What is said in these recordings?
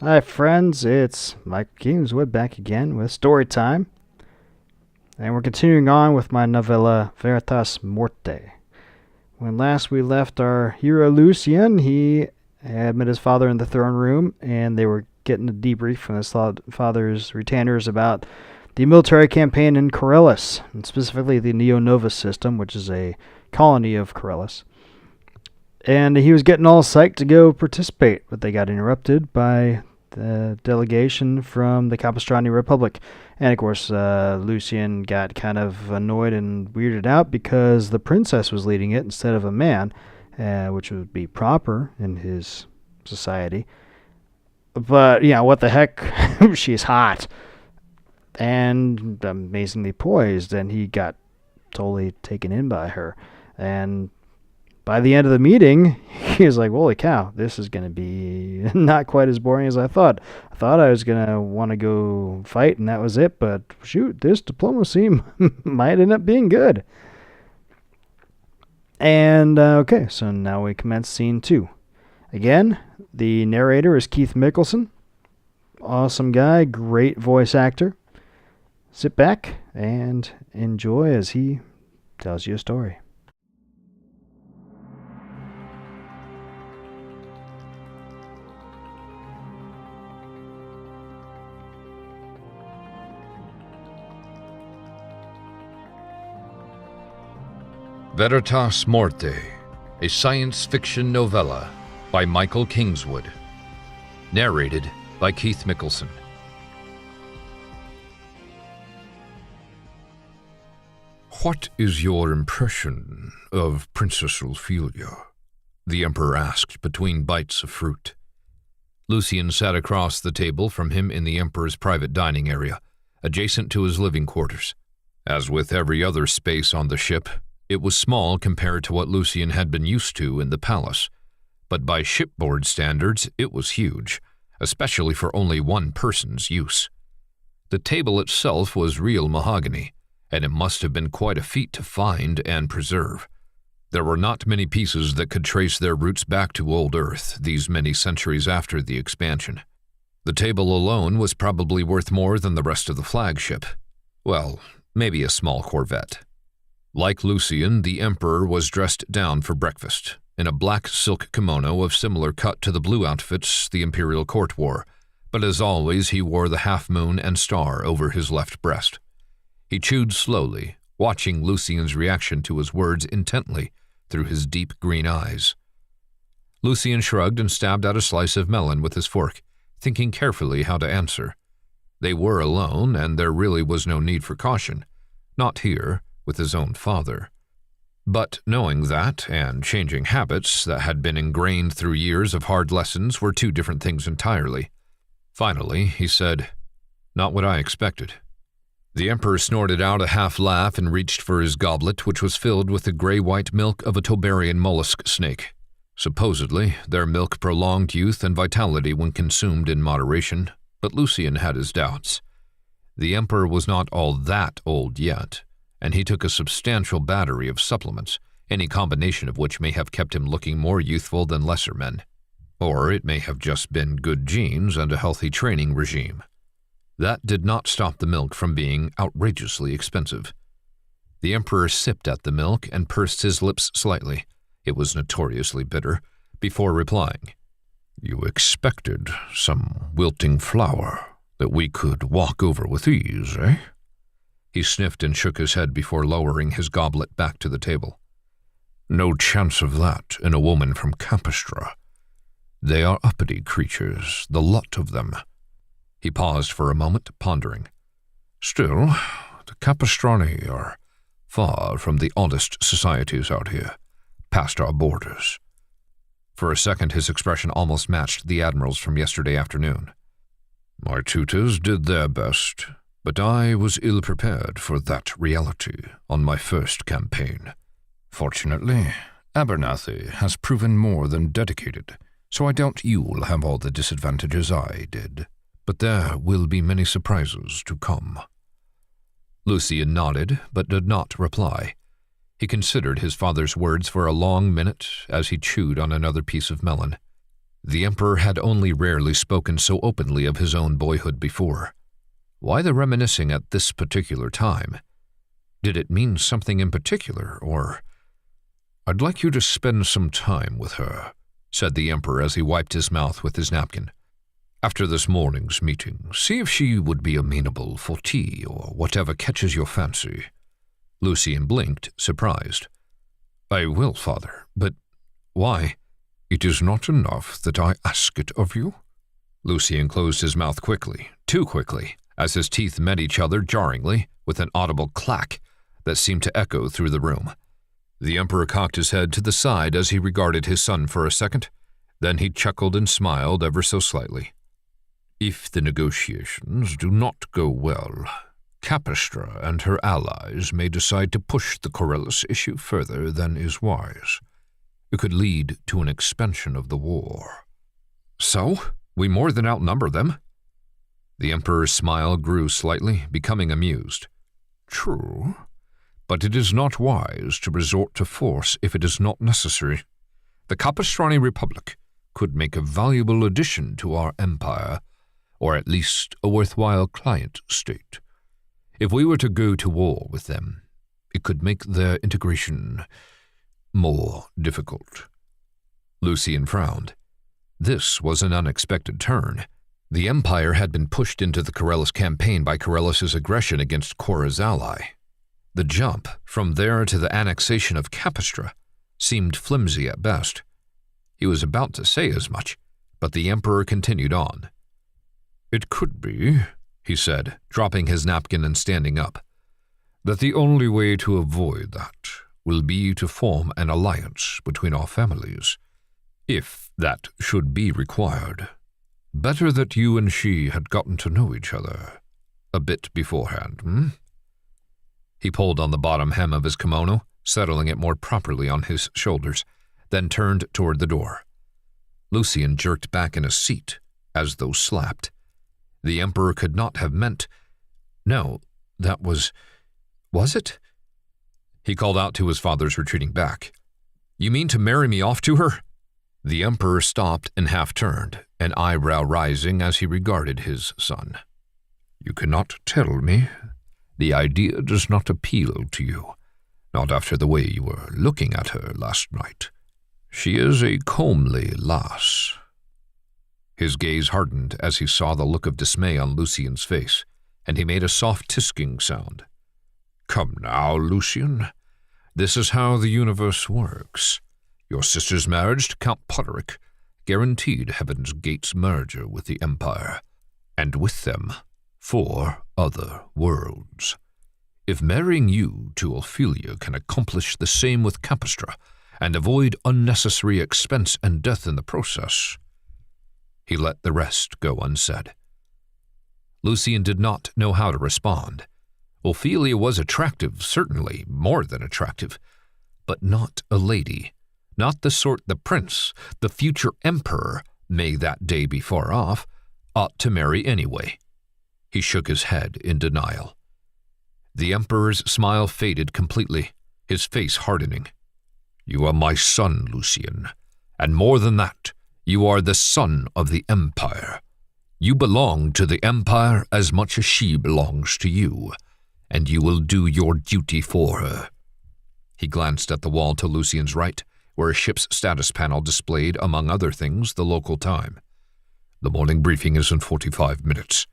Hi, friends. It's Michael Kingswood back again with story time, and we're continuing on with my novella Veritas Morte. When last we left our hero Lucian, he had met his father in the throne room, and they were getting a debrief from his father's retainers about the military campaign in Corellis, and specifically the Neo Nova system, which is a colony of Corellis. And he was getting all psyched to go participate, but they got interrupted by the delegation from the Capistrani Republic. And of course, Lucian got kind of annoyed and weirded out because the princess was leading it instead of a man, which would be proper in his society. But, yeah, what the heck? She's hot and amazingly poised, and he got totally taken in by her. And by the end of the meeting, he was like, holy cow, this is going to be not quite as boring as I thought. I thought I was going to want to go fight, and that was it. But shoot, this diplomacy might end up being good. And, okay, so now we commence scene 2. Again, the narrator is Keith Michaelson. Awesome guy, great voice actor. Sit back and enjoy as he tells you a story. Veritas Morte, a science fiction novella by Michael Kingswood. Narrated by Keith Michaelson. "What is your impression of Princess Ophelia?" the Emperor asked between bites of fruit. Lucian sat across the table from him in the Emperor's private dining area, adjacent to his living quarters. As with every other space on the ship, it was small compared to what Lucian had been used to in the palace, but by shipboard standards it was huge, especially for only one person's use. The table itself was real mahogany, and it must have been quite a feat to find and preserve. There were not many pieces that could trace their roots back to old Earth these many centuries after the expansion. The table alone was probably worth more than the rest of the flagship. Well, maybe a small corvette. Like Lucian, the Emperor was dressed down for breakfast, in a black silk kimono of similar cut to the blue outfits the imperial court wore, but as always he wore the half-moon and star over his left breast. He chewed slowly, watching Lucian's reaction to his words intently through his deep green eyes. Lucian shrugged and stabbed out a slice of melon with his fork, thinking carefully how to answer. They were alone, and there really was no need for caution. Not here, with his own father. But knowing that, and changing habits that had been ingrained through years of hard lessons were two different things entirely. Finally, he said, "Not what I expected." The Emperor snorted out a half-laugh and reached for his goblet, which was filled with the gray-white milk of a Toberian mollusk snake. Supposedly, their milk prolonged youth and vitality when consumed in moderation, but Lucian had his doubts. The Emperor was not all that old yet, and he took a substantial battery of supplements, any combination of which may have kept him looking more youthful than lesser men. Or it may have just been good genes and a healthy training regime. That did not stop the milk from being outrageously expensive. The Emperor sipped at the milk and pursed his lips slightly. It was notoriously bitter, before replying, "You expected some wilting flower that we could walk over with ease, eh?" He sniffed and shook his head before lowering his goblet back to the table. "No chance of that in a woman from Capistra. They are uppity creatures, the lot of them." He paused for a moment, pondering. "Still, the Capistrani are far from the oddest societies out here, past our borders." For a second his expression almost matched the Admiral's from yesterday afternoon. "My tutors did their best, but I was ill-prepared for that reality on my first campaign. Fortunately, Abernathy has proven more than dedicated, so I doubt you'll have all the disadvantages I did. But there will be many surprises to come." Lucian nodded, but did not reply. He considered his father's words for a long minute as he chewed on another piece of melon. The Emperor had only rarely spoken so openly of his own boyhood before. Why the reminiscing at this particular time? Did it mean something in particular, or... "I'd like you to spend some time with her," said the Emperor as he wiped his mouth with his napkin. "After this morning's meeting, see if she would be amenable for tea or whatever catches your fancy." Lucien blinked, surprised. "I will, father, but why?" "It is not enough that I ask it of you?" Lucien closed his mouth quickly, too quickly, as his teeth met each other jarringly with an audible clack that seemed to echo through the room. The Emperor cocked his head to the side as he regarded his son for a second. Then he chuckled and smiled ever so slightly. "If the negotiations do not go well, Capistra and her allies may decide to push the Corellis issue further than is wise. It could lead to an expansion of the war." "So? We more than outnumber them?" The Emperor's smile grew slightly, becoming amused. "True, but it is not wise to resort to force if it is not necessary. The Capistrani Republic could make a valuable addition to our empire, or at least a worthwhile client state. If we were to go to war with them, it could make their integration more difficult." Lucien frowned. This was an unexpected turn. The Empire had been pushed into the Corellis campaign by Corellis' aggression against Cora's ally. The jump from there to the annexation of Capistra seemed flimsy at best. He was about to say as much, but the Emperor continued on. "It could be," he said, dropping his napkin and standing up, "that the only way to avoid that will be to form an alliance between our families, if that should be required. Better that you and she had gotten to know each other a bit beforehand, hmm?" He pulled on the bottom hem of his kimono, settling it more properly on his shoulders, then turned toward the door. Lucien jerked back in his seat, as though slapped. The Emperor could not have meant... No, that was it? He called out to his father's retreating back. "You mean to marry me off to her?" The Emperor stopped and half-turned, an eyebrow rising as he regarded his son. "You cannot tell me. The idea does not appeal to you, not after the way you were looking at her last night. She is a comely lass." His gaze hardened as he saw the look of dismay on Lucien's face, and he made a soft tisking sound. "Come now, Lucien. This is how the universe works. Your sister's marriage to Count Poderick guaranteed Heaven's Gate's merger with the Empire, and with them 4 other worlds. If marrying you to Ophelia can accomplish the same with Capistra and avoid unnecessary expense and death in the process..." He let the rest go unsaid. Lucien did not know how to respond. Ophelia was attractive, certainly more than attractive, but not a lady, not the sort the prince, the future emperor, may that day be far off, ought to marry anyway. He shook his head in denial. The Emperor's smile faded completely, his face hardening. "You are my son, Lucien, and more than that, you are the son of the Empire. You belong to the Empire as much as she belongs to you, and you will do your duty for her." He glanced at the wall to Lucien's right, where a ship's status panel displayed, among other things, the local time. "The morning briefing is in 45 minutes.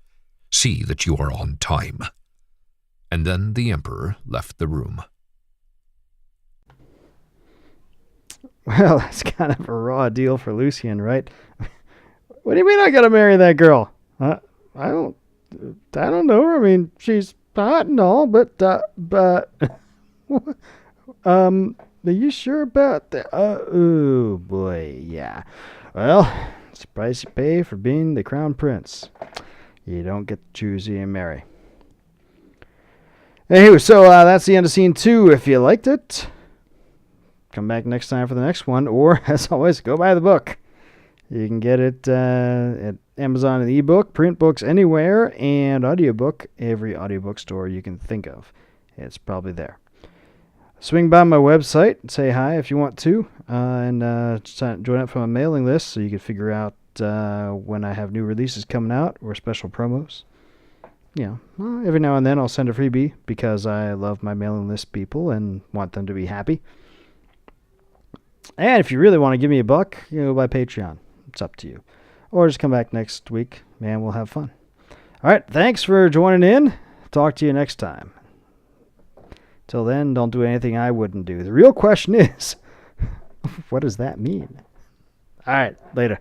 See that you are on time." And then the Emperor left the room. Well, that's kind of a raw deal for Lucien, right? What do you mean I gotta marry that girl? I don't know her. I mean, she's hot and all, but, are you sure about that? Oh boy, yeah. Well, it's the price you pay for being the crown prince. You don't get to choose who you marry. Anyway, so that's the end of scene 2. If you liked it, come back next time for the next one, or as always, go buy the book. You can get it at Amazon and ebook, print books anywhere, and audiobook, every audiobook store you can think of. It's probably there. Swing by my website and say hi if you want to, and join up from a mailing list so you can figure out when I have new releases coming out or special promos. Every now and then I'll send a freebie because I love my mailing list people and want them to be happy. And if you really want to give me a buck, by Patreon. It's up to you. Or just come back next week, man, we'll have fun. All right, thanks for joining in. Talk to you next time. Till then, don't do anything I wouldn't do. The real question is, what does that mean? All right, later.